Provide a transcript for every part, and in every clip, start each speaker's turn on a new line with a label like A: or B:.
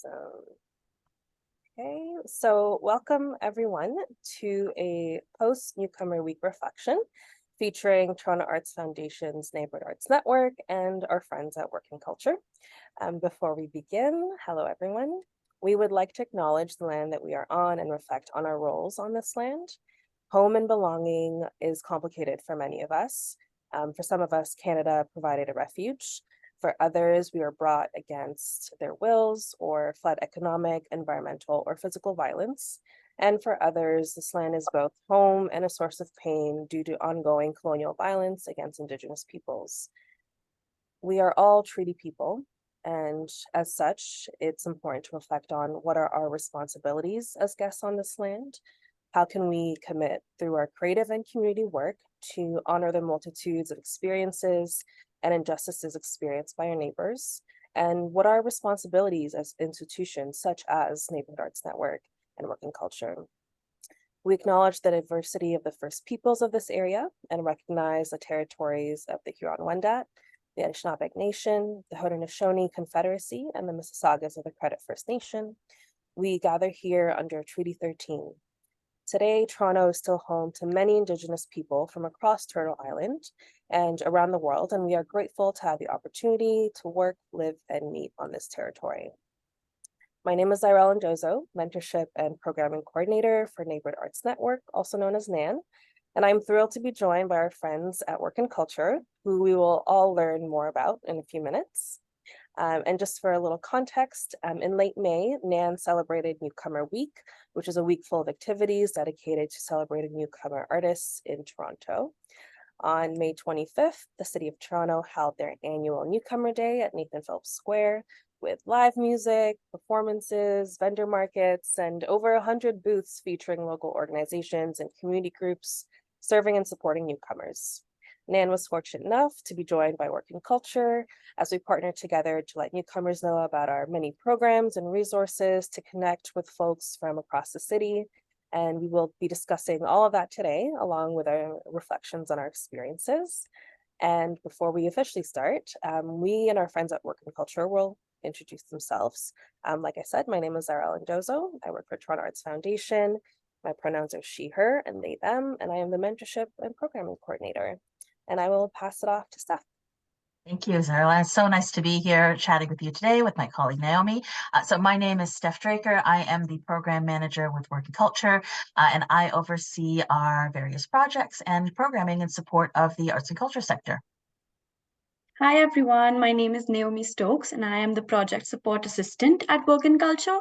A: Awesome. Okay, so welcome everyone to a post-Newcomer Week reflection featuring Toronto Arts Foundation's Neighbourhood Arts Network and our friends at Work and Culture. Before we begin, hello everyone. We would like to acknowledge the land that we are on and reflect on our roles on this land. Home and belonging is complicated for many of us. For some of us, Canada provided a refuge. For others, we were brought against their wills or fled economic, environmental, or physical violence. And for others, this land is both home and a source of pain due to ongoing colonial violence against Indigenous peoples. We are all treaty people, and as such, it's important to reflect on what are our responsibilities as guests on this land. How can we commit through our creative and community work to honor the multitudes of experiences and injustices experienced by our neighbors? And what are our responsibilities as institutions such as Neighbourhood Arts Network and Work and Culture? We acknowledge the diversity of the First Peoples of this area and recognize the territories of the Huron-Wendat, the Anishinaabe Nation, the Haudenosaunee Confederacy, and the Mississaugas of the Credit First Nation. We gather here under Treaty 13. Today, Toronto is still home to many Indigenous people from across Turtle Island and around the world, and we are grateful to have the opportunity to work, live, and meet on this territory. My name is Zyrel Njozo, Mentorship and Programming Coordinator for Neighbourhood Arts Network, also known as NAN, and I'm thrilled to be joined by our friends at Work and Culture, who we will all learn more about in a few minutes. And just for a little context, in late May, NAN celebrated Newcomer Week, which is a week full of activities dedicated to celebrating newcomer artists in Toronto. On May 25th, the City of Toronto held their annual Newcomer Day at Nathan Phillips Square with live music, performances, vendor markets, and over 100 booths featuring local organizations and community groups serving and supporting newcomers. NAN was fortunate enough to be joined by Work and Culture as we partnered together to let newcomers know about our many programs and resources to connect with folks from across the city. And we will be discussing all of that today, along with our reflections on our experiences. And before we officially start, we and our friends at Work and Culture will introduce themselves. Like I said, my name is Zyrel Njozo. I work for Toronto Arts Foundation. My pronouns are she, her, and they, them, and I am the Mentorship and Programming Coordinator. And I will pass it off to Steph.
B: Thank you, Zarla. It's so nice to be here chatting with you today with my colleague Naomi. So my name is Steph Draker. I am the program manager with Work and Culture, and I oversee our various projects and programming in support of the arts and culture sector.
C: Hi everyone, my name is Naomi Stokes and I am the project support assistant at Work and Culture.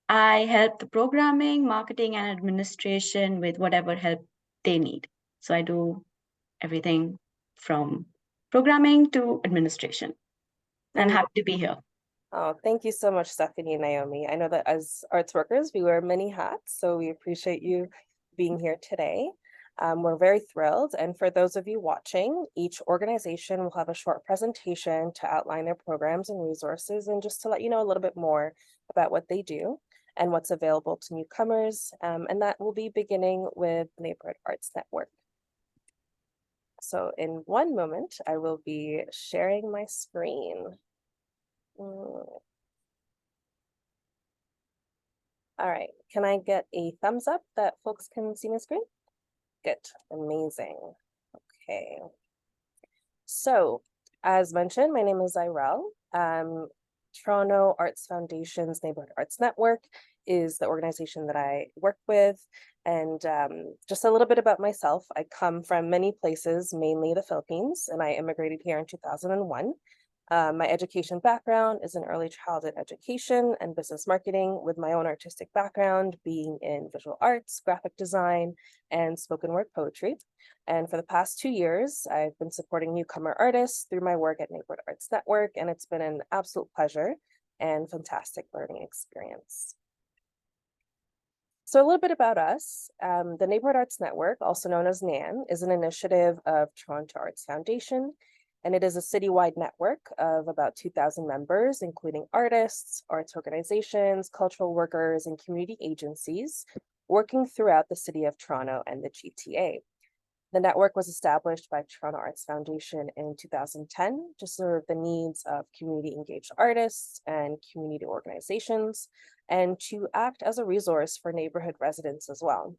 C: I help the programming, marketing, and administration with whatever help they need. So I do everything from programming to administration. And happy to be here.
A: Oh, thank you so much, Stephanie and Naomi. I know that as arts workers, we wear many hats, so we appreciate you being here today. We're very thrilled. And for those of you watching, each organization will have a short presentation to outline their programs and resources and just to let you know a little bit more about what they do and what's available to newcomers. And that will be beginning with Neighbourhood Arts Network. So in one moment, I will be sharing my screen. All right, can I get a thumbs up that folks can see my screen? Good, amazing. Okay. So, as mentioned, my name is Zyrel. Toronto Arts Foundation's Neighbourhood Arts Network is the organization that I work with. And just a little bit about myself, I come from many places, mainly the Philippines, and I immigrated here in 2001. My education background is in early childhood education and business marketing, with my own artistic background being in visual arts, graphic design, and spoken word poetry. And for the past 2 years, I've been supporting newcomer artists through my work at Neighbourhood Arts Network, and it's been an absolute pleasure and fantastic learning experience. So a little bit about us. The Neighbourhood Arts Network, also known as NAN, is an initiative of Toronto Arts Foundation, and it is a citywide network of about 2,000 members, including artists, arts organizations, cultural workers, and community agencies working throughout the city of Toronto and the GTA. The network was established by Toronto Arts Foundation in 2010 to serve the needs of community engaged artists and community organizations, and to act as a resource for neighborhood residents as well.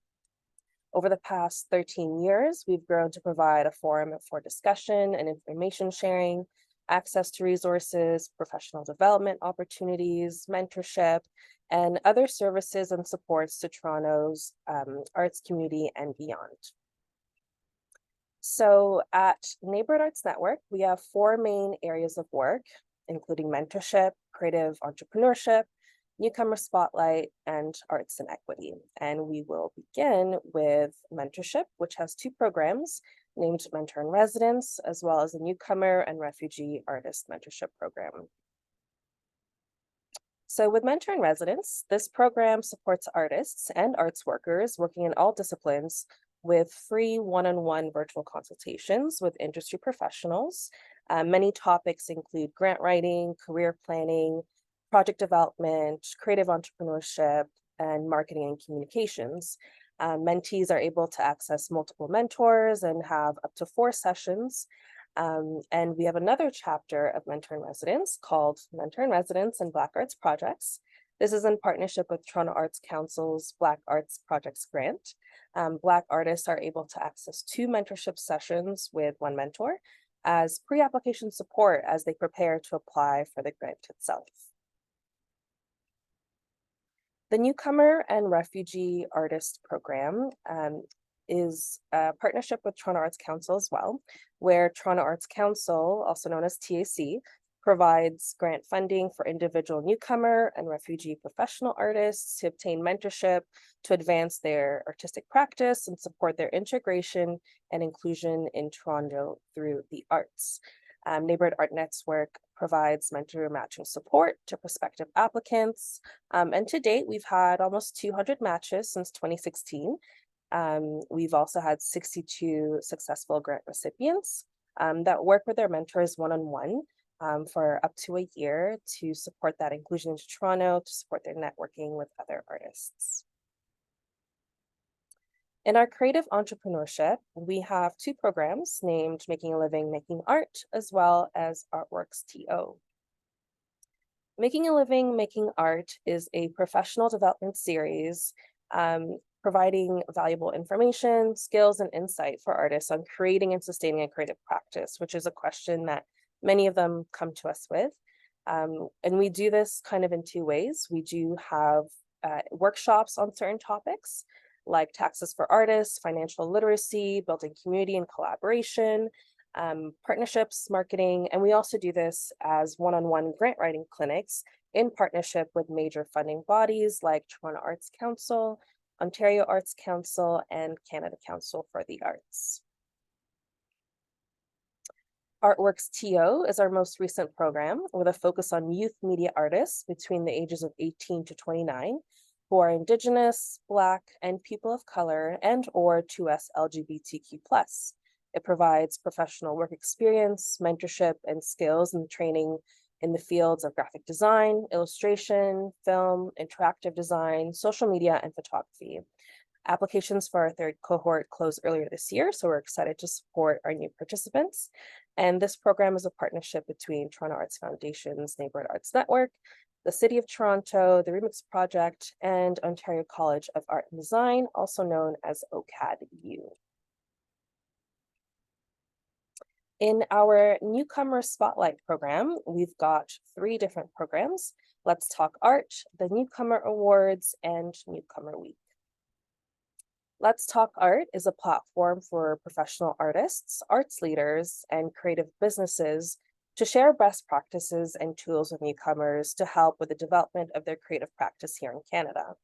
A: Over the past 13 years, we've grown to provide a forum for discussion and information sharing, access to resources, professional development opportunities, mentorship, and other services and supports to Toronto's arts community and beyond. So at Neighbourhood Arts Network, we have 4 main areas of work, including mentorship, creative entrepreneurship, newcomer spotlight, and arts and equity. And we will begin with mentorship, which has 2 programs named Mentor in Residence, as well as a newcomer and refugee artist mentorship program. So with Mentor in Residence, this program supports artists and arts workers working in all disciplines with free one-on-one virtual consultations with industry professionals. Many topics include grant writing, career planning, project development, creative entrepreneurship, and marketing and communications. Mentees are able to access multiple mentors and have up to 4 sessions. And we have another chapter of Mentor in Residence called Mentor in Residence and Black Arts Projects. This is in partnership with Toronto Arts Council's Black Arts Projects grant. Black artists are able to access 2 mentorship sessions with 1 mentor as pre-application support as they prepare to apply for the grant itself. The Newcomer and Refugee Artist Program is a partnership with Toronto Arts Council as well, where Toronto Arts Council, also known as TAC, provides grant funding for individual newcomer and refugee professional artists to obtain mentorship, to advance their artistic practice and support their integration and inclusion in Toronto through the arts. Neighbourhood Art Network provides mentor matching support to prospective applicants. And to date, we've had almost 200 matches since 2016. We've also had 62 successful grant recipients that work with their mentors one-on-one for up to a year to support that inclusion into Toronto, to support their networking with other artists. In our creative entrepreneurship, we have 2 programs named Making a Living, Making Art, as well as Artworks TO. Making a Living, Making Art is a professional development series providing valuable information, skills, and insight for artists on creating and sustaining a creative practice, which is a question that many of them come to us with. And we do this kind of in 2 ways. We do have workshops on certain topics, like taxes for artists, financial literacy, building community and collaboration, partnerships, marketing, and we also do this as one-on-one grant writing clinics in partnership with major funding bodies like Toronto Arts Council, Ontario Arts Council, and Canada Council for the Arts. Artworks TO is our most recent program with a focus on youth media artists between the ages of 18 to 29 who are Indigenous, Black, and people of color and or 2S LGBTQ+. It provides professional work experience, mentorship, and skills and training in the fields of graphic design, illustration, film, interactive design, social media, and photography. Applications for our 3rd cohort closed earlier this year, so we're excited to support our new participants. And this program is a partnership between Toronto Arts Foundation's Neighbourhood Arts Network, the City of Toronto, the Remix Project, and Ontario College of Art and Design, also known as OCAD-U. In our Newcomer Spotlight program, we've got 3 different programs: Let's Talk Art, the Newcomer Awards, and Newcomer Week. Let's Talk Art is a platform for professional artists, arts leaders, and creative businesses to share best practices and tools with newcomers to help with the development of their creative practice here in Canada.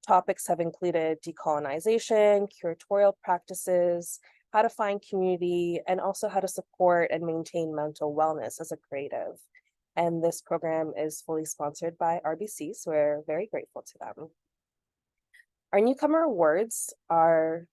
A: Topics have included decolonization, curatorial practices, how to find community, and also how to support and maintain mental wellness as a creative. And this program is fully sponsored by RBC, so we're very grateful to them. Our newcomer awards are,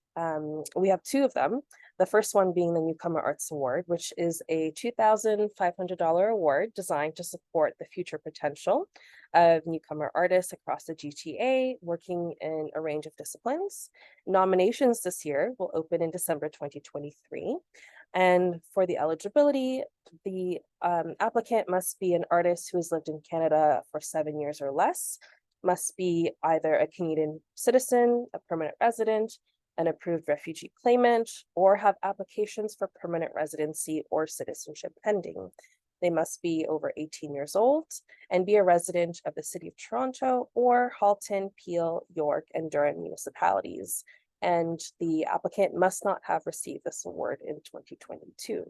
A: we have two of them. The first one being the Newcomer Arts Award, which is a $2,500 award designed to support the future potential of newcomer artists across the GTA working in a range of disciplines. Nominations this year will open in December 2023. And for the eligibility, the applicant must be an artist who has lived in Canada for 7 years or less, must be either a Canadian citizen, a permanent resident, an approved refugee claimant, or have applications for permanent residency or citizenship pending. They must be over 18 years old and be a resident of the City of Toronto or Halton, Peel, York, and Durham municipalities. And the applicant must not have received this award in 2022.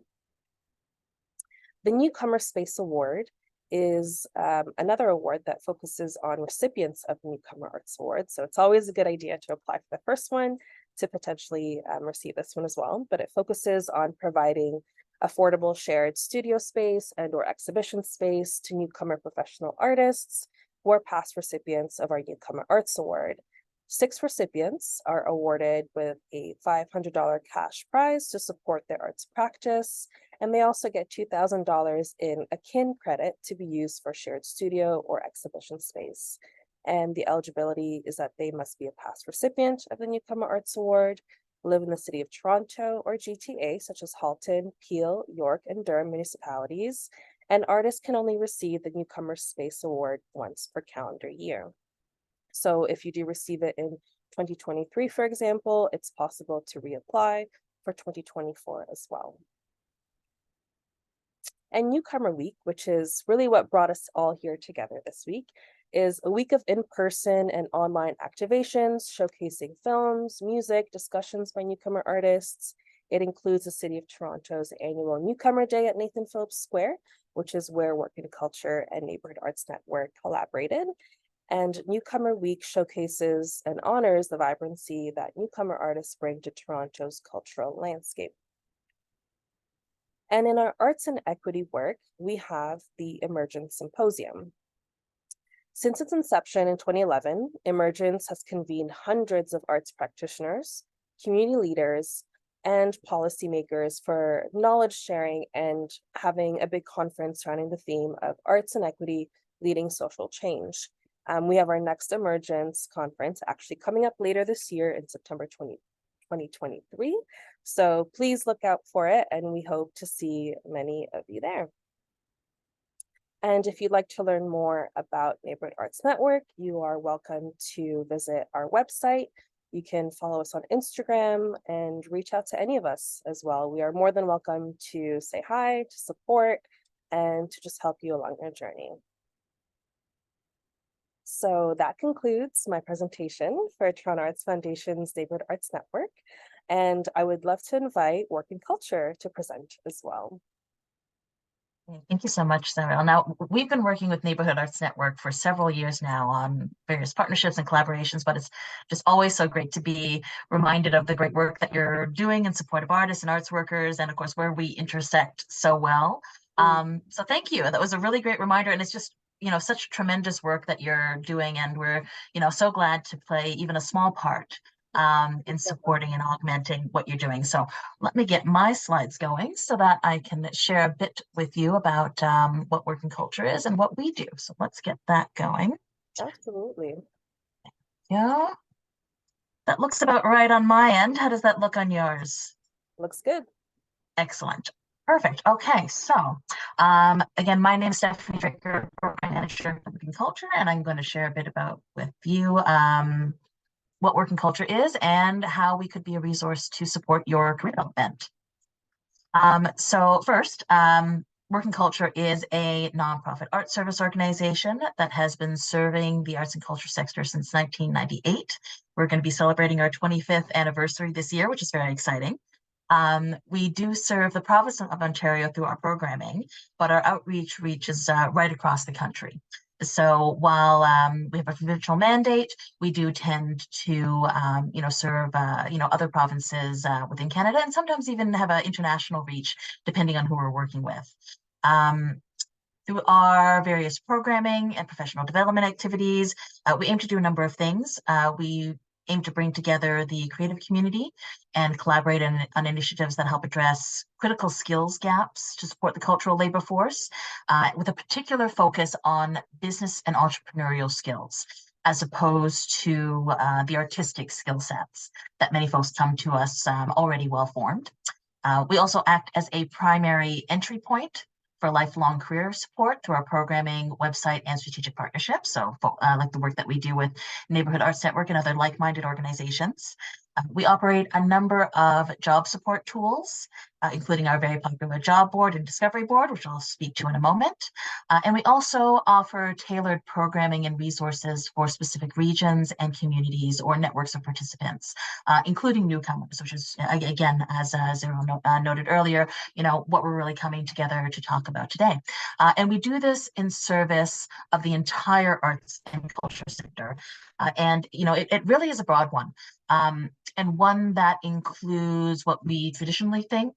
A: The Newcomer Space Award is another award that focuses on recipients of Newcomer Arts Awards. So it's always a good idea to apply for the first one to potentially receive this one as well. But it focuses on providing affordable shared studio space and or exhibition space to newcomer professional artists who are past recipients of our Newcomer Arts Award. 6 recipients are awarded with a $500 cash prize to support their arts practice, and they also get $2,000 in akin credit to be used for shared studio or exhibition space. And the eligibility is that they must be a past recipient of the Newcomer Arts Award, live in the City of Toronto or GTA, such as Halton, Peel, York, and Durham municipalities, and artists can only receive the Newcomer Space Award once per calendar year. So if you do receive it in 2023, for example, it's possible to reapply for 2024 as well. And Newcomer Week, which is really what brought us all here together this week, is a week of in-person and online activations showcasing films, music, discussions by newcomer artists. It includes the City of Toronto's annual Newcomer Day at Nathan Phillips Square, which is where Work and Culture and Neighbourhood Arts Network collaborated. And Newcomer Week showcases and honors the vibrancy that newcomer artists bring to Toronto's cultural landscape. And in our arts and equity work, we have the Emergence Symposium. Since its inception in 2011, Emergence has convened hundreds of arts practitioners, community leaders, and policymakers for knowledge sharing and having a big conference surrounding the theme of arts and equity leading social change. We have our next Emergence conference actually coming up later this year in September 2023. So please look out for it, and we hope to see many of you there. And if you'd like to learn more about Neighbourhood Arts Network, you are welcome to visit our website. You can follow us on Instagram and reach out to any of us as well. We are more than welcome to say hi, to support, and to just help you along your journey. So that concludes my presentation for Toronto Arts Foundation's Neighbourhood Arts Network. And I would love to invite Work and Culture to present as well.
B: Thank you so much, Sarah. Now, we've been working with Neighbourhood Arts Network for several years now on various partnerships and collaborations, but it's just always so great to be reminded of the great work that you're doing in support of artists and arts workers, and of course, where we intersect so well. So thank you. That was a really great reminder, and it's just, such tremendous work that you're doing, and we're, so glad to play even a small part in supporting and augmenting what you're doing. So let me get my slides going so that I can share a bit with you about what Work and Culture is and what we do. So let's get that going.
A: Absolutely.
B: Yeah, that looks about right on my end. How does that look on yours?
A: Looks good.
B: Excellent. Perfect. Okay, so again, my name is Stephanie Draker, Program Manager for Work and Culture, and I'm going to share a bit about with you what Work and Culture is and how we could be a resource to support your career development. So first, Work and Culture is a nonprofit art service organization that has been serving the arts and culture sector since 1998. We're going to be celebrating our 25th anniversary this year, which is very exciting. We do serve the province of Ontario through our programming, but our outreach reaches right across the country. So while we have a provincial mandate, we do tend to, serve, other provinces within Canada, and sometimes even have an international reach, depending on who we're working with. Through our various programming and professional development activities, we aim to do a number of things. We aim to bring together the creative community and collaborate on initiatives that help address critical skills gaps to support the cultural labor force, with a particular focus on business and entrepreneurial skills, as opposed to the artistic skill sets that many folks come to us already well formed. We also act as a primary entry point for lifelong career support through our programming, website, and strategic partnerships. So like the work that we do with Neighbourhood Arts Network and other like-minded organizations. We operate a number of job support tools, including our very popular job board and discovery board, which I'll speak to in a moment. And we also offer tailored programming and resources for specific regions and communities or networks of participants, including newcomers, which is, again, as Zero noted earlier, what we're really coming together to talk about today. And we do this in service of the entire arts and culture sector. And it really is a broad one, and one that includes what we traditionally think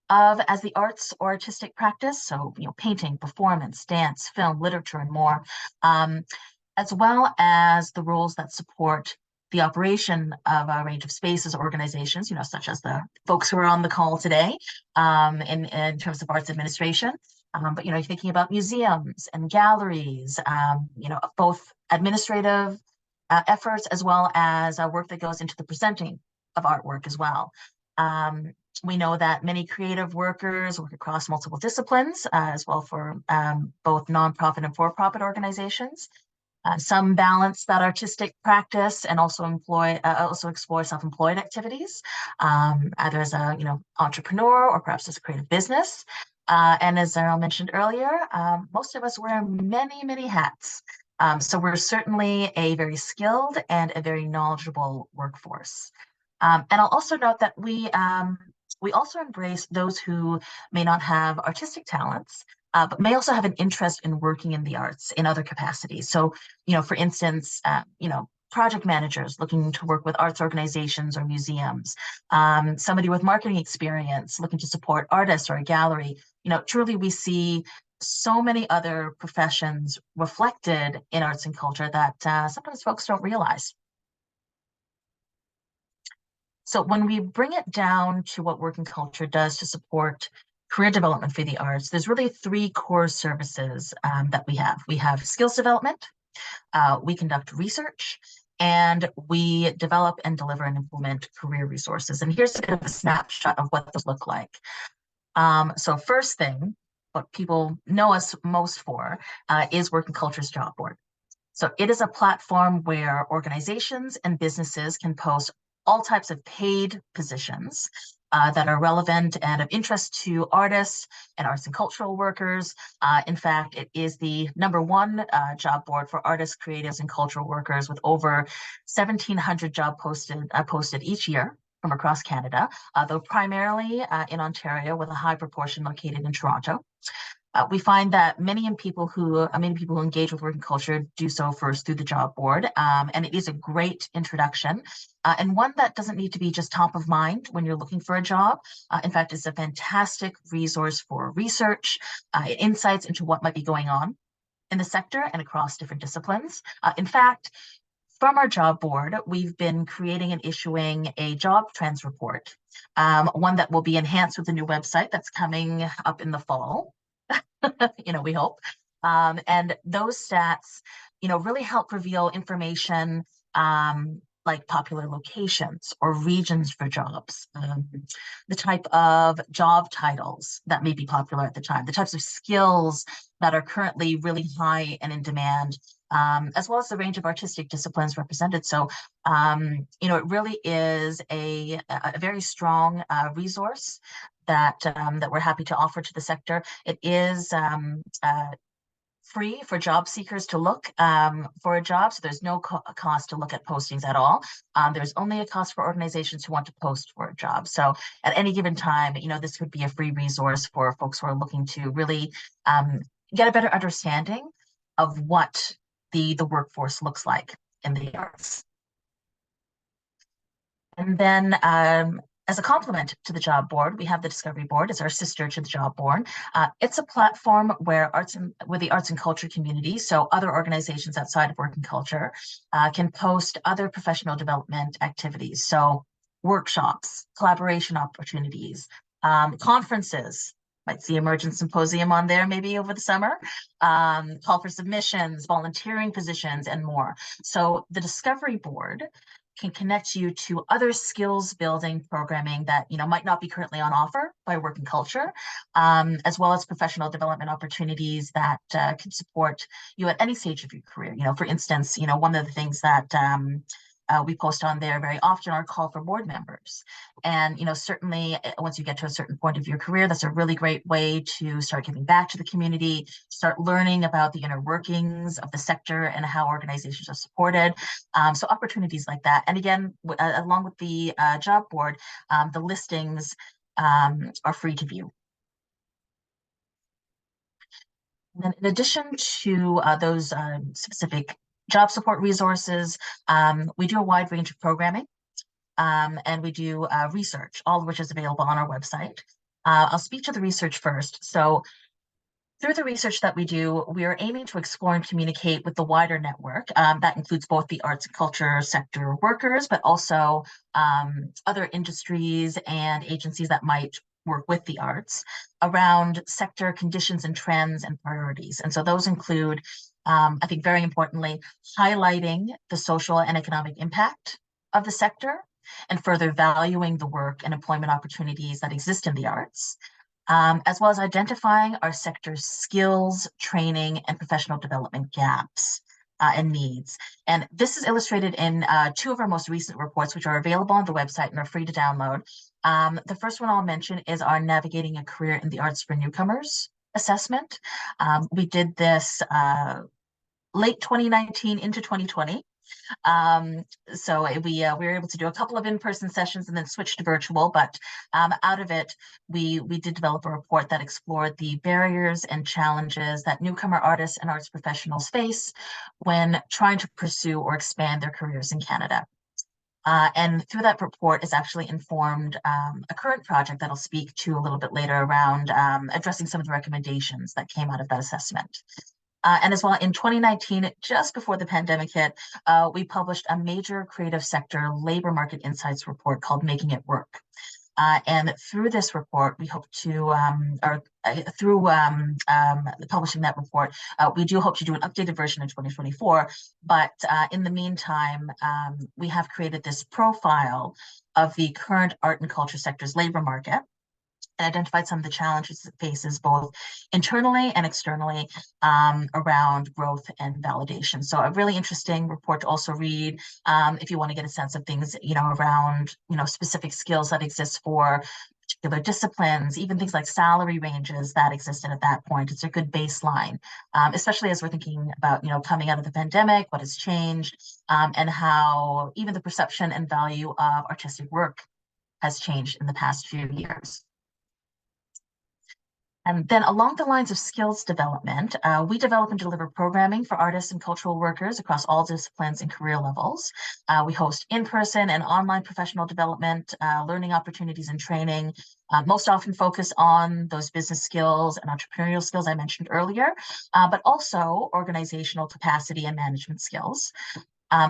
B: of as the arts or artistic practice. So, painting, performance, dance, film, literature, and more, as well as the roles that support the operation of a range of spaces or organizations, such as the folks who are on the call today, in terms of arts administration. But you're thinking about museums and galleries, both administrative efforts as well as work that goes into the presenting of artwork as well. We know that many creative workers work across multiple disciplines, as well for both nonprofit and for-profit organizations. Some balance that artistic practice and also explore self-employed activities, either as a entrepreneur or perhaps as a creative business. And as Zara mentioned earlier, most of us wear many, many hats. So we're certainly a very skilled and a very knowledgeable workforce. And I'll also note that we also embrace those who may not have artistic talents, but may also have an interest in working in the arts in other capacities. So, for instance, project managers looking to work with arts organizations or museums, somebody with marketing experience looking to support artists or a gallery. Truly we see so many other professions reflected in arts and culture that sometimes folks don't realize. So when we bring it down to what Work and Culture does to support career development for the arts, there's really three core services that we have. We have skills development, we conduct research, and we develop and deliver and implement career resources. And here's a bit of a snapshot of what those look like. So first thing, what people know us most for is Work and Culture's job board. So it is a platform where organizations and businesses can post all types of paid positions that are relevant and of interest to artists and arts and cultural workers. In fact, it is the #1 job board for artists, creatives, and cultural workers, with over 1,700 jobs posted each year from across Canada, though primarily in Ontario, with a high proportion located in Toronto. We find that many people who engage with Work and Culture do so first through the job board, and it is a great introduction, and one that doesn't need to be just top of mind when you're looking for a job. In fact, it's a fantastic resource for research, insights into what might be going on in the sector and across different disciplines. In fact, from our job board, we've been creating and issuing a job trends report, one that will be enhanced with a new website that's coming up in the fall. We hope. And those stats, really help reveal information like popular locations or regions for jobs, the type of job titles that may be popular at the time, the types of skills that are currently really high and in demand, as well as the range of artistic disciplines represented. So, it really is a very strong resource that we're happy to offer to the sector. It is free for job seekers to look for a job, so there's no cost to look at postings at all. There's only a cost for organizations who want to post for a job. So at any given time, this would be a free resource for folks who are looking to really get a better understanding of what the workforce looks like in the arts. And then As a complement to the job board, we have the Discovery Board as our sister to the job board. It's a platform where the arts and culture community, so other organizations outside of work and culture, can post other professional development activities. So workshops, collaboration opportunities, conferences. Might see Emergent Symposium on there maybe over the summer, call for submissions, volunteering positions, and more. So the Discovery Board can connect you to other skills building programming that might not be currently on offer by Work and Culture, as well as professional development opportunities that can support you at any stage of your career. For instance, one of the things that we post on there very often are call for board members. And, certainly once you get to a certain point of your career, that's a really great way to start giving back to the community, start learning about the inner workings of the sector and how organizations are supported. So opportunities like that. And again, along with the job board, the listings are free to view. And then in addition to those specific job support resources, we do a wide range of programming, and we do research, all of which is available on our website. I'll speak to the research first. So through the research that we do, we are aiming to explore and communicate with the wider network. That includes both the arts and culture sector workers, but also other industries and agencies that might work with the arts around sector conditions and trends and priorities. And so those include, I think very importantly, highlighting the social and economic impact of the sector and further valuing the work and employment opportunities that exist in the arts, as well as identifying our sector's skills, training, and professional development gaps and needs. And this is illustrated in two of our most recent reports, which are available on the website and are free to download. The first one I'll mention is our Navigating a Career in the Arts for Newcomers assessment. We did this late 2019 into 2020. So we were able to do a couple of in-person sessions and then switch to virtual, but out of it, we did develop a report that explored the barriers and challenges that newcomer artists and arts professionals face when trying to pursue or expand their careers in Canada. And through that report is actually informed a current project that I'll speak to a little bit later around addressing some of the recommendations that came out of that assessment. And as well, in 2019, just before the pandemic hit, we published a major creative sector labor market insights report called Making It Work. And through this report, we hope to, through publishing that report, we do hope to do an updated version in 2024. But in the meantime, we have created this profile of the current art and culture sector's labor market and identified some of the challenges it faces both internally and externally around growth and validation. So a really interesting report to also read if you want to get a sense of things, around, specific skills that exist for particular disciplines, even things like salary ranges that existed at that point. It's a good baseline, especially as we're thinking about, coming out of the pandemic, what has changed, and how even the perception and value of artistic work has changed in the past few years. And then along the lines of skills development, we develop and deliver programming for artists and cultural workers across all disciplines and career levels. We host in-person and online professional development, learning opportunities and training, most often focus on those business skills and entrepreneurial skills I mentioned earlier, but also organizational capacity and management skills.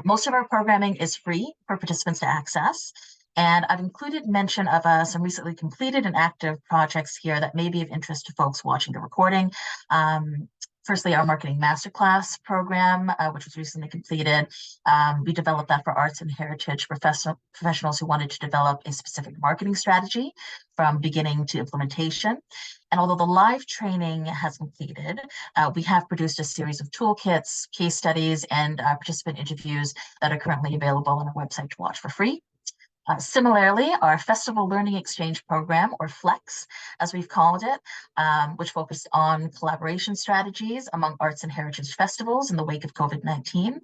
B: Most of our programming is free for participants to access. And I've included mention of some recently completed and active projects here that may be of interest to folks watching the recording. Firstly, our marketing masterclass program, which was recently completed. We developed that for arts and heritage professionals who wanted to develop a specific marketing strategy from beginning to implementation. And although the live training has completed, we have produced a series of toolkits, case studies, and participant interviews that are currently available on our website to watch for free. Similarly, our Festival Learning Exchange Program, or FLEX, as we've called it, which focused on collaboration strategies among arts and heritage festivals in the wake of COVID-19,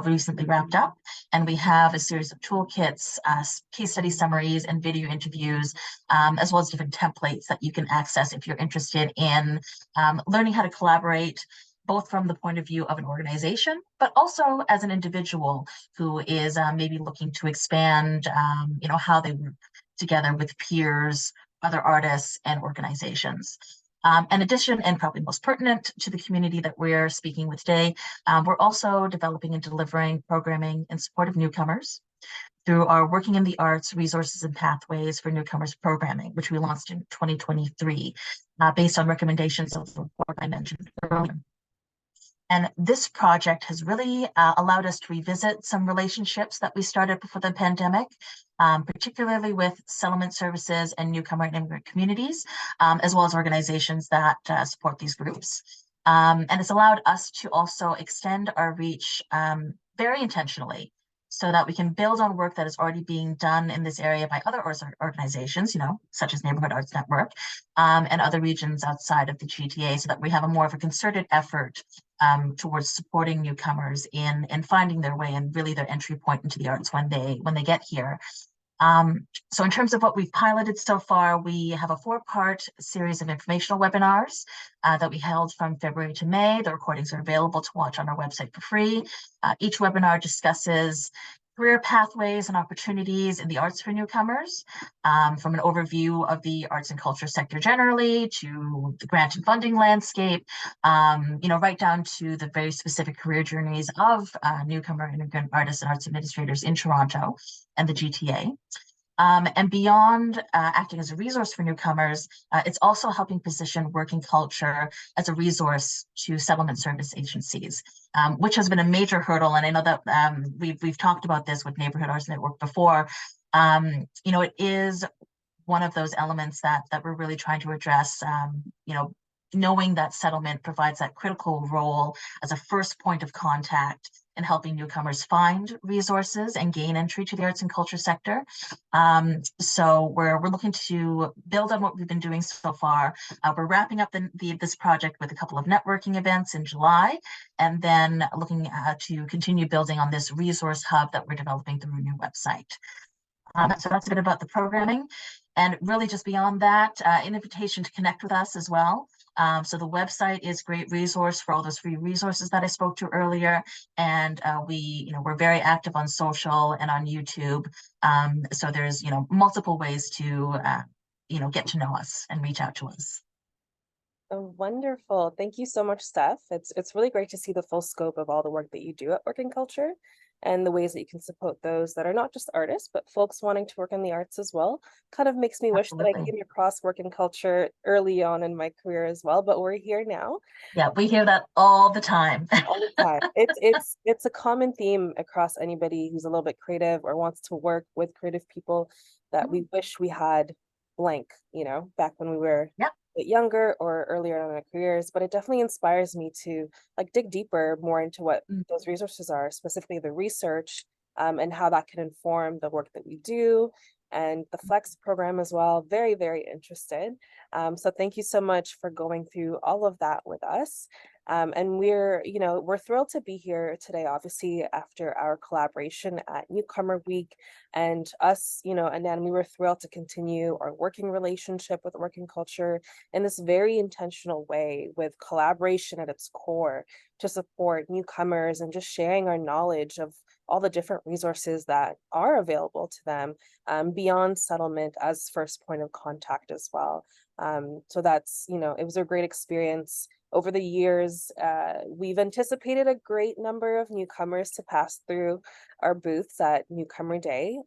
B: recently wrapped up. And we have a series of toolkits, case study summaries, and video interviews, as well as different templates that you can access if you're interested in learning how to collaborate, both from the point of view of an organization, but also as an individual who is maybe looking to expand, how they work together with peers, other artists, and organizations. In addition, and probably most pertinent to the community that we're speaking with today, we're also developing and delivering programming in support of newcomers through our Working in the Arts Resources and Pathways for Newcomers programming, which we launched in 2023, based on recommendations of the report I mentioned earlier. And this project has really allowed us to revisit some relationships that we started before the pandemic, particularly with settlement services and newcomer and immigrant communities, as well as organizations that support these groups. And it's allowed us to also extend our reach very intentionally, so that we can build on work that is already being done in this area by other organizations, such as Neighbourhood Arts Network, and other regions outside of the GTA, so that we have a more of a concerted effort towards supporting newcomers in finding their way and really their entry point into the arts when they get here. So in terms of what we've piloted so far, we have a 4-part series of informational webinars that we held from February to May. The recordings are available to watch on our website for free. Each webinar discusses career pathways and opportunities in the arts for newcomers, from an overview of the arts and culture sector generally to the grant and funding landscape, right down to the very specific career journeys of newcomer immigrant artists and arts administrators in Toronto and the GTA. And beyond acting as a resource for newcomers, it's also helping position working culture as a resource to settlement service agencies, which has been a major hurdle. And I know that we've talked about this with Neighbourhood Arts Network before. It is one of those elements that we're really trying to address, knowing that settlement provides that critical role as a first point of contact in helping newcomers find resources and gain entry to the arts and culture sector. So we're looking to build on what we've been doing so far. We're wrapping up this project with a couple of networking events in July, and then looking to continue building on this resource hub that we're developing through a new website. So that's a bit about the programming. And really just beyond that, an invitation to connect with us as well. So the website is a great resource for all those free resources that I spoke to earlier. And we're very active on social and on YouTube. So there's, multiple ways to, get to know us and reach out to us.
A: Oh, wonderful. Thank you so much, Steph. It's really great to see the full scope of all the work that you do at Working Culture and the ways that you can support those that are not just artists, but folks wanting to work in the arts as well. Kind of makes me wish that I came across Working Culture early on in my career as well, but we're here now.
B: Yeah, we hear that all the time.
A: All the time. It's a common theme across anybody who's a little bit creative or wants to work with creative people, that we wish we had blank, back when we were a bit younger or earlier on in our careers. But it definitely inspires me to dig deeper more into what those resources are, specifically the research, and how that can inform the work that we do, and the Flex program as well. Very, very interested. So thank you so much for going through all of that with us. And we're thrilled to be here today, obviously, after our collaboration at Newcomer Week, and us, and then we were thrilled to continue our working relationship with Working Culture in this very intentional way, with collaboration at its core, to support newcomers and just sharing our knowledge of all the different resources that are available to them, beyond settlement as first point of contact as well. So that's, it was a great experience. Over the years, we've anticipated a great number of newcomers to pass through our booths at Newcomer Day.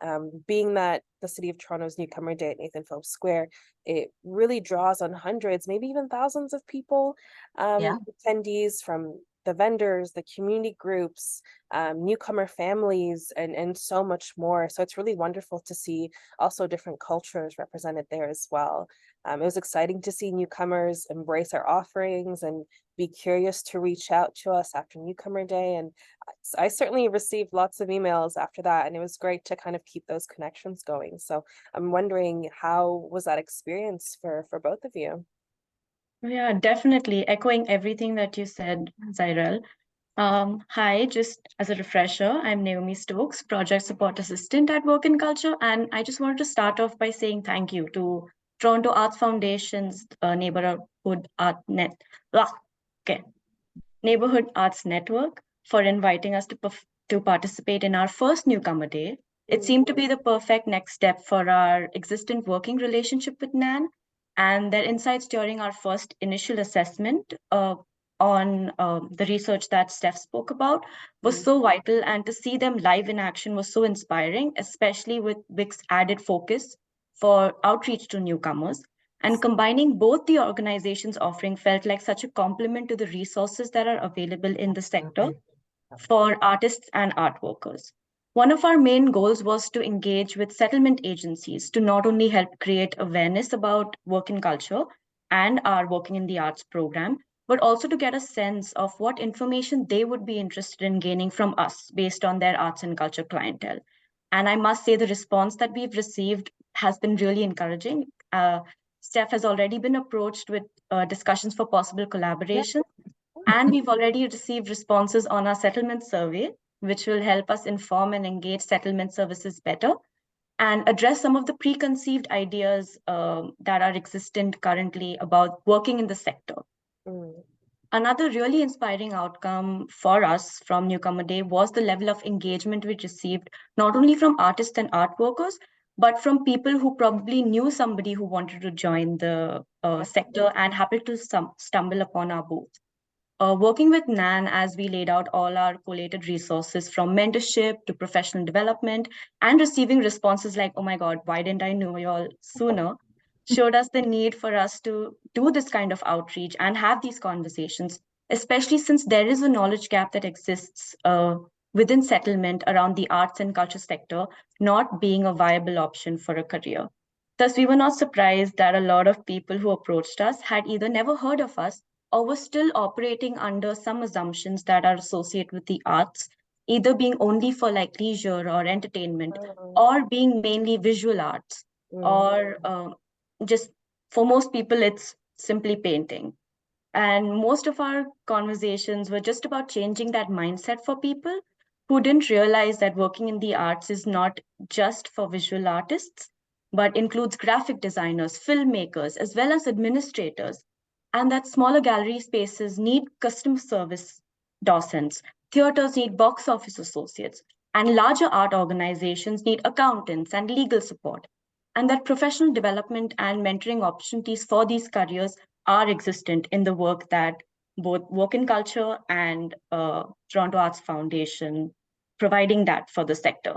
A: Being that the City of Toronto's Newcomer Day at Nathan Phillips Square, it really draws on hundreds, maybe even thousands of people, attendees from the vendors, the community groups, newcomer families, and so much more. So it's really wonderful to see also different cultures represented there as well. It was exciting to see newcomers embrace our offerings and be curious to reach out to us after Newcomer Day. And I certainly received lots of emails after that, and it was great to kind of keep those connections going. So I'm wondering, how was that experience for both of you?
C: Yeah, definitely echoing everything that you said, Zairel. Hi, just as a refresher, I'm Naomi Stokes, Project Support Assistant at Work and Culture, and I just wanted to start off by saying thank you to Toronto Arts Foundation's Neighbourhood Arts Network for inviting us to participate in our first Newcomer Day. It seemed to be the perfect next step for our existing working relationship with NAN, and their insights during our first initial assessment on the research that Steph spoke about was so vital, and to see them live in action was so inspiring, especially with WIC's added focus for outreach to newcomers. And combining both the organizations' offering felt like such a complement to the resources that are available in the sector for artists and art workers. One of our main goals was to engage with settlement agencies to not only help create awareness about work and culture and our Working in the Arts program, but also to get a sense of what information they would be interested in gaining from us based on their arts and culture clientele. And I must say, the response that we've received has been really encouraging. Steph has already been approached with discussions for possible collaboration, and we've already received responses on our settlement survey, which will help us inform and engage settlement services better and address some of the preconceived ideas that are existent currently about working in the sector. Another really inspiring outcome for us from Newcomer Day was the level of engagement we received, not only from artists and art workers, but from people who probably knew somebody who wanted to join the sector and happened to stumble upon our booth. Working with NAN, as we laid out all our collated resources from mentorship to professional development and receiving responses like, oh my God, why didn't I know you all sooner? Showed us the need for us to do this kind of outreach and have these conversations, especially since there is a knowledge gap that exists within settlement around the arts and culture sector not being a viable option for a career. Thus, we were not surprised that a lot of people who approached us had either never heard of us or were still operating under some assumptions that are associated with the arts, either being only for like leisure or entertainment, or being mainly visual arts, or just for most people, it's simply painting. And most of our conversations were just about changing that mindset for people who didn't realize that working in the arts is not just for visual artists, but includes graphic designers, filmmakers, as well as administrators. And that smaller gallery spaces need customer service docents, theaters need box office associates, and larger art organizations need accountants and legal support. And that professional development and mentoring opportunities for these careers are existent in the work that both Work in Culture and Toronto Arts Foundation providing that for the sector,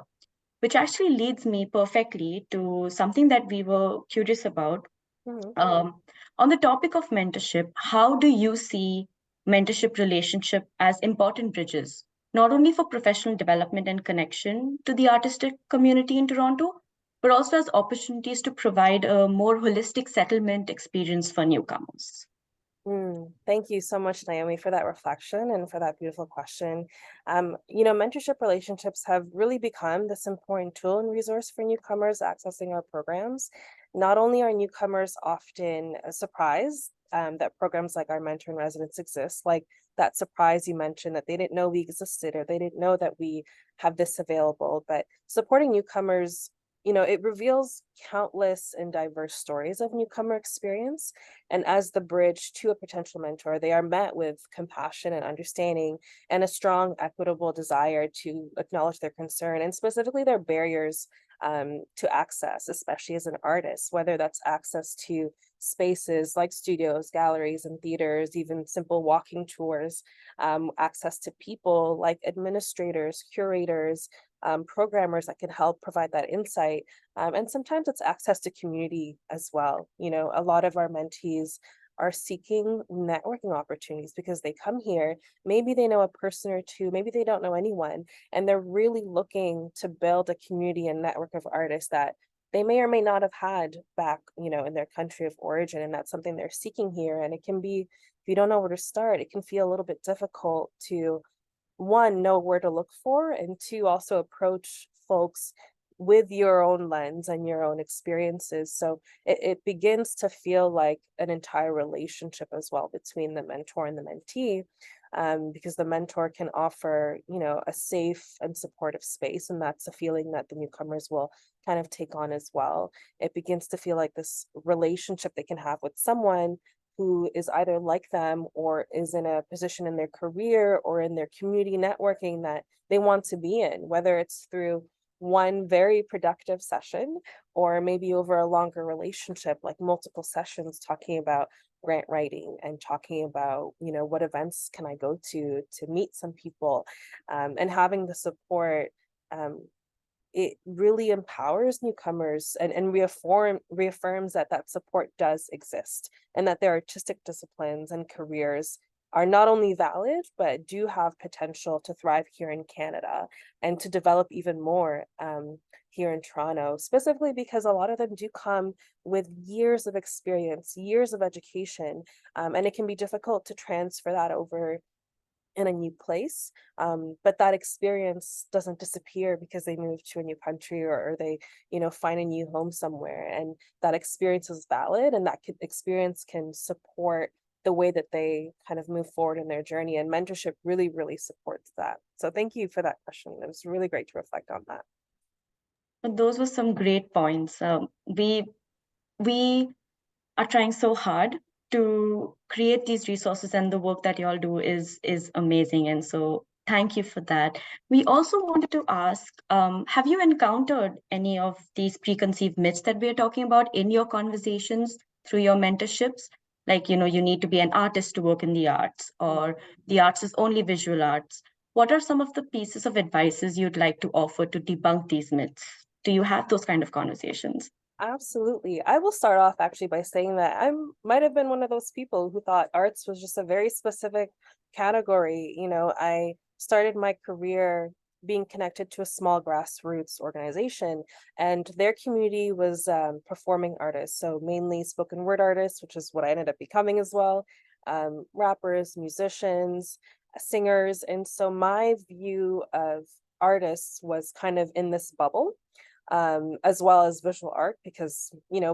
C: which actually leads me perfectly to something that we were curious about. On the topic of mentorship, how do you see mentorship relationship as important bridges, not only for professional development and connection to the artistic community in Toronto, but also as opportunities to provide a more holistic settlement experience for newcomers?
A: Thank you so much, Naomi, for that reflection and for that beautiful question. Mentorship relationships have really become this important tool and resource for newcomers accessing our programs. Not only are newcomers often surprised that programs like our Mentor in Residence exist, like that surprise you mentioned that they didn't know we existed or they didn't know that we have this available, but supporting newcomers, it reveals countless and diverse stories of newcomer experience. And as the bridge to a potential mentor, they are met with compassion and understanding and a strong, equitable desire to acknowledge their concern and specifically their barriers to access, especially as an artist, whether that's access to spaces like studios, galleries, and theaters, even simple walking tours, access to people like administrators, curators, programmers that can help provide that insight. And sometimes it's access to community as well. A lot of our mentees are seeking networking opportunities because they come here, maybe they know a person or two, maybe they don't know anyone, and they're really looking to build a community and network of artists that they may or may not have had back, in their country of origin. And that's something they're seeking here. And it can be, if you don't know where to start, it can feel a little bit difficult to, one, know where to look for, and two, also approach folks with your own lens and your own experiences. So it begins to feel like an entire relationship as well between the mentor and the mentee, because the mentor can offer, a safe and supportive space. And that's a feeling that the newcomers will kind of take on as well. It begins to feel like this relationship they can have with someone who is either like them or is in a position in their career or in their community networking that they want to be in, whether it's through one very productive session, or maybe over a longer relationship, like multiple sessions talking about grant writing and talking about, what events can I go to meet some people, and having the support. It really empowers newcomers and reaffirms that support does exist, and that their artistic disciplines and careers are not only valid, but do have potential to thrive here in Canada and to develop even more here in Toronto, specifically because a lot of them do come with years of experience, years of education, and it can be difficult to transfer that over in a new place. But that experience doesn't disappear because they move to a new country, or they, find a new home somewhere. And that experience is valid, and that experience can support the way that they kind of move forward in their journey. And mentorship really, really supports that. So thank you for that question. It was really great to reflect on that.
C: Those were some great points. We are trying so hard to create these resources, and the work that you all do is amazing. And so thank you for that. We also wanted to ask, have you encountered any of these preconceived myths that we're talking about in your conversations through your mentorships? Like, you need to be an artist to work in the arts, or the arts is only visual arts. What are some of the pieces of advices you'd like to offer to debunk these myths? Do you have those kind of conversations?
A: Absolutely. I will start off actually by saying that I might have been one of those people who thought arts was just a very specific category. I started my career being connected to a small grassroots organization, and their community was performing artists. So mainly spoken word artists, which is what I ended up becoming as well, rappers, musicians, singers. And so my view of artists was kind of in this bubble, as well as visual art, because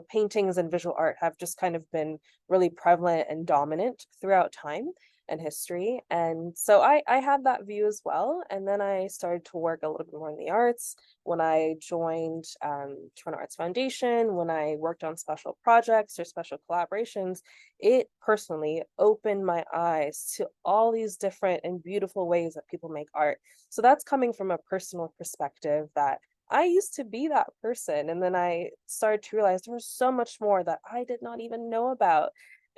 A: paintings and visual art have just kind of been really prevalent and dominant throughout time and history. And so I had that view as well. And then I started to work a little bit more in the arts when I joined Toronto Arts Foundation, when I worked on special projects or special collaborations. It personally opened my eyes to all these different and beautiful ways that people make art. So that's coming from a personal perspective, that I used to be that person. And then I started to realize there was so much more that I did not even know about.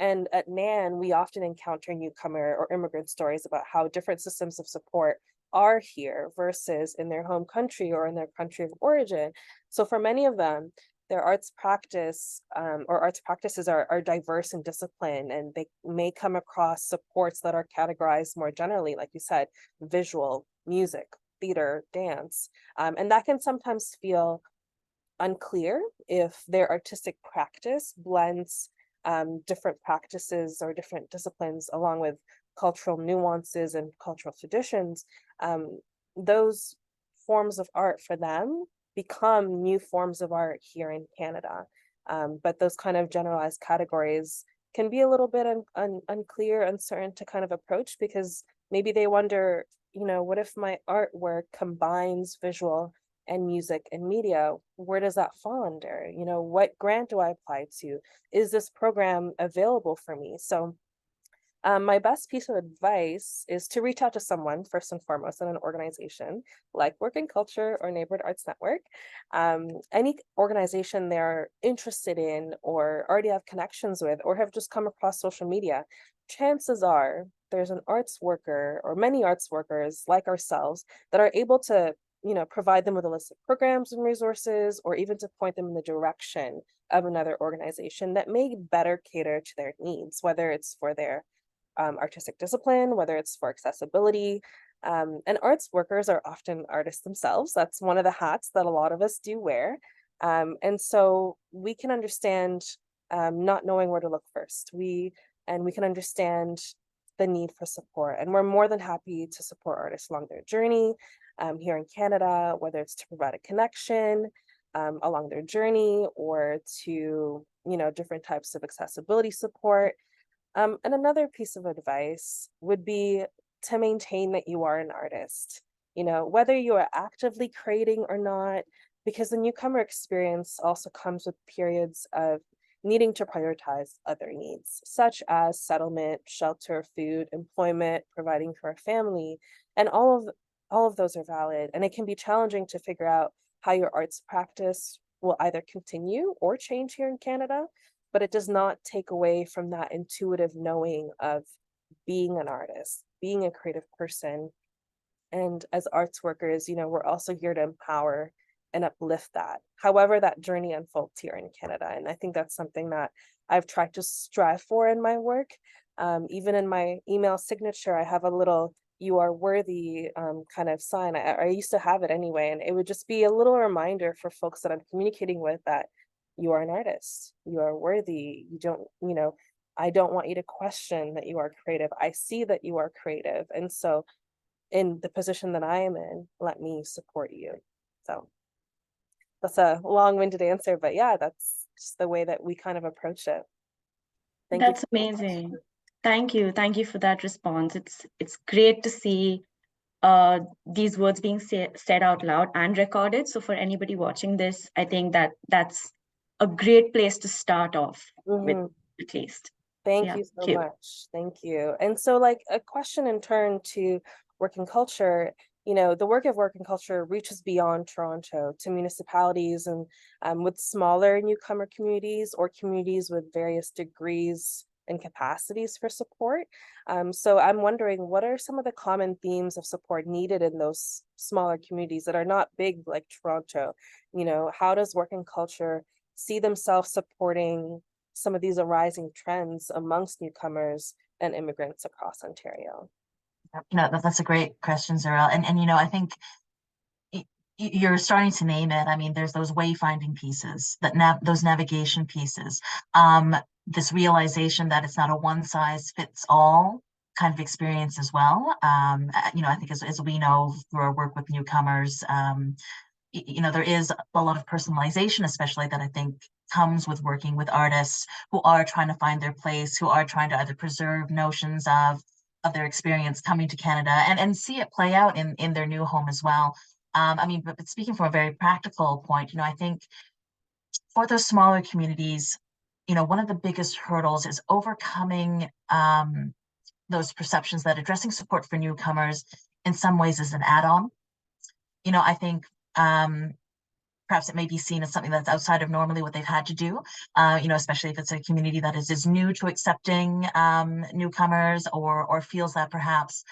A: And at NAN, we often encounter newcomer or immigrant stories about how different systems of support are here versus in their home country or in their country of origin. So for many of them, their arts practice or arts practices are diverse in discipline, and they may come across supports that are categorized more generally, like you said, visual, music, theater, dance. And that can sometimes feel unclear if their artistic practice blends different practices or different disciplines along with cultural nuances and cultural traditions. Those forms of art for them become new forms of art here in Canada. But those kind of generalized categories can be a little bit unclear, uncertain to kind of approach, because maybe they wonder, what if my artwork combines visual and music and media? Where does that fall under? What grant do I apply to? Is this program available for me? So my best piece of advice is to reach out to someone first and foremost in an organization like Work and Culture or Neighbourhood Arts Network. Any organization they're interested in or already have connections with or have just come across social media, chances are there's an arts worker or many arts workers like ourselves that are able to provide them with a list of programs and resources, or even to point them in the direction of another organization that may better cater to their needs, whether it's for their artistic discipline, whether it's for accessibility. And arts workers are often artists themselves. That's one of the hats that a lot of us do wear. And so we can understand not knowing where to look first. We can understand the need for support. And we're more than happy to support artists along their journey here in Canada, whether it's to provide a connection along their journey, or to, different types of accessibility support. And another piece of advice would be to maintain that you are an artist, whether you are actively creating or not, because the newcomer experience also comes with periods of needing to prioritize other needs, such as settlement, shelter, food, employment, providing for a family, and all of those are valid. And it can be challenging to figure out how your arts practice will either continue or change here in Canada, but it does not take away from that intuitive knowing of being an artist, being a creative person. And as arts workers, we're also here to empower and uplift that, however that journey unfolds here in Canada. And I think that's something that I've tried to strive for in my work. Even in my email signature, I have a little "you are worthy" kind of sign. I used to have it anyway, and it would just be a little reminder for folks that I'm communicating with that you are an artist, you are worthy. You don't, I don't want you to question that you are creative. I see that you are creative. And so in the position that I am in, let me support you. So that's a long-winded answer, but yeah, that's just the way that we kind of approach it. Thank you.
C: That's amazing. Thank you. Thank you for that response. It's great to see these words being said out loud and recorded. So for anybody watching this, I think that's a great place to start off with, at least.
A: Thank you so much. Thank you. And so like a question in turn to work and culture, the work of work and culture reaches beyond Toronto to municipalities and with smaller newcomer communities or communities with various degrees and capacities for support. So I'm wondering, what are some of the common themes of support needed in those smaller communities that are not big like Toronto? How does work and culture see themselves supporting some of these arising trends amongst newcomers and immigrants across Ontario?
B: That's a great question, Zarel. And I think you're starting to name it. I mean, there's those wayfinding pieces, those navigation pieces, this realization that it's not a one size fits all kind of experience as well. I think as we know through our work with newcomers, there is a lot of personalization, especially that I think comes with working with artists who are trying to find their place, who are trying to either preserve notions of their experience coming to Canada and see it play out in their new home as well. But speaking from a very practical point, I think for those smaller communities, one of the biggest hurdles is overcoming those perceptions that addressing support for newcomers in some ways is an add-on. I think perhaps it may be seen as something that's outside of normally what they've had to do, especially if it's a community that is new to accepting newcomers or feels that perhaps,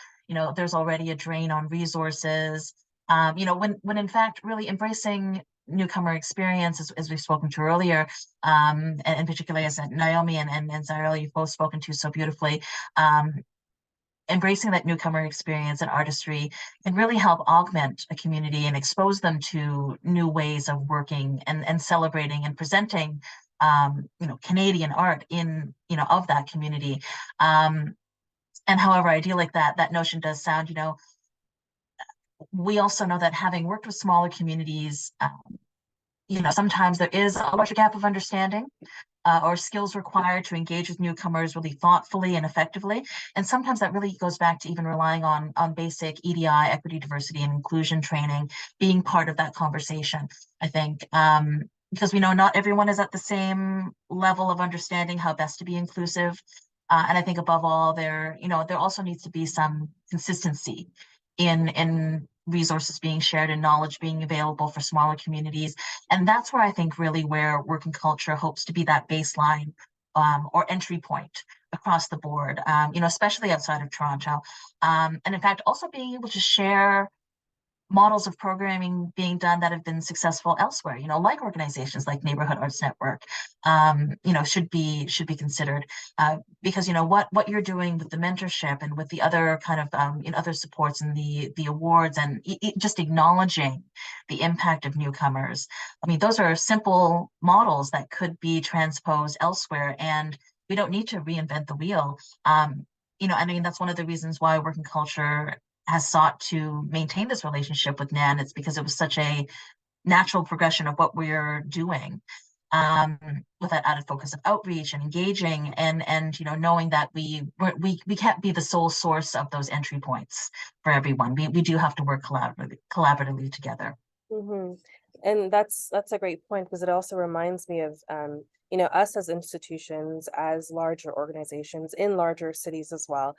B: there's already a drain on resources, when in fact really embracing newcomer experience, as we've spoken to earlier, and particularly as Naomi and Zarel, you've both spoken to so beautifully, embracing that newcomer experience and artistry can really help augment a community and expose them to new ways of working and celebrating and presenting, Canadian art in, of that community. And however idyllic that notion does sound, we also know that having worked with smaller communities, sometimes there is a larger gap of understanding or skills required to engage with newcomers really thoughtfully and effectively. And sometimes that really goes back to even relying on basic EDI, equity, diversity, and inclusion training, being part of that conversation, I think. Because we know not everyone is at the same level of understanding how best to be inclusive. And I think above all, there also needs to be some consistency in resources being shared and knowledge being available for smaller communities. And that's where I think really where work and culture hopes to be that baseline or entry point across the board, especially outside of Toronto. And in fact, also being able to share models of programming being done that have been successful elsewhere, like organizations like Neighbourhood Arts Network, should be considered, because what you're doing with the mentorship and with the other kind of other supports and the awards and just acknowledging the impact of newcomers. I mean, those are simple models that could be transposed elsewhere, and we don't need to reinvent the wheel. That's one of the reasons why work and culture has sought to maintain this relationship with NAN. It's because it was such a natural progression of what we're doing, with that added focus of outreach and engaging and knowing that we can't be the sole source of those entry points for everyone. We do have to work collaboratively together.
A: Mm-hmm. And that's a great point, because it also reminds me of us as institutions, as larger organizations in larger cities as well.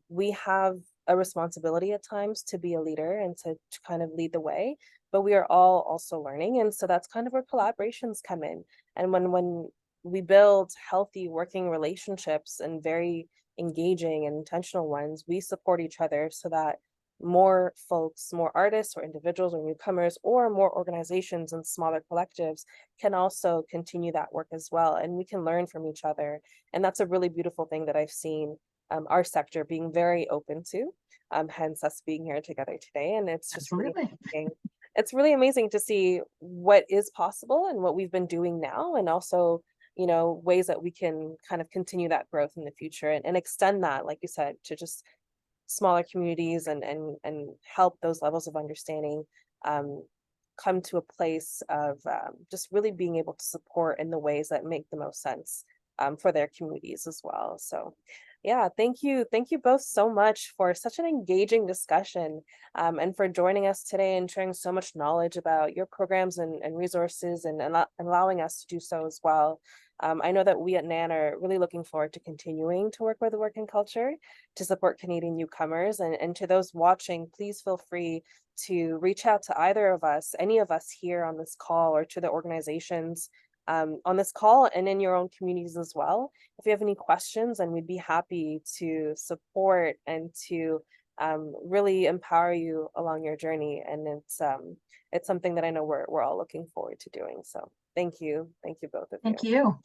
A: We have a responsibility at times to be a leader and to kind of lead the way, but we are all also learning. And so that's kind of where collaborations come in. And when we build healthy working relationships and very engaging and intentional ones, we support each other so that more folks, more artists or individuals or newcomers or more organizations and smaller collectives can also continue that work as well. And we can learn from each other. And that's a really beautiful thing that I've seen our sector being very open to, hence us being here together today. And it's just really
B: Absolutely.
A: amazing. It's really amazing to see what is possible and what we've been doing now, and also, you know, ways that we can kind of continue that growth in the future and extend that, like you said, to just smaller communities and help those levels of understanding um, come to a place of just really being able to support in the ways that make the most sense for their communities as well. So yeah, thank you both so much for such an engaging discussion, and for joining us today and sharing so much knowledge about your programs and resources, and allowing us to do so as well. I know that we at NAN are really looking forward to continuing to work with the working culture to support Canadian newcomers. And to those watching, please feel free to reach out to either of us, any of us here on this call, or to the organizations on this call and in your own communities as well, if you have any questions. And we'd be happy to support and to really empower you along your journey. And it's something that I know we're all looking forward to doing. So thank you both of you.
B: Thank you.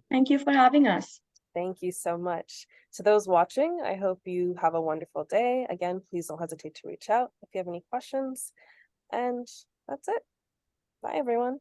C: Thank you for having us.
A: Thank you so much. To those watching, I hope you have a wonderful day. Again, please don't hesitate to reach out if you have any questions. And that's it. Bye, everyone.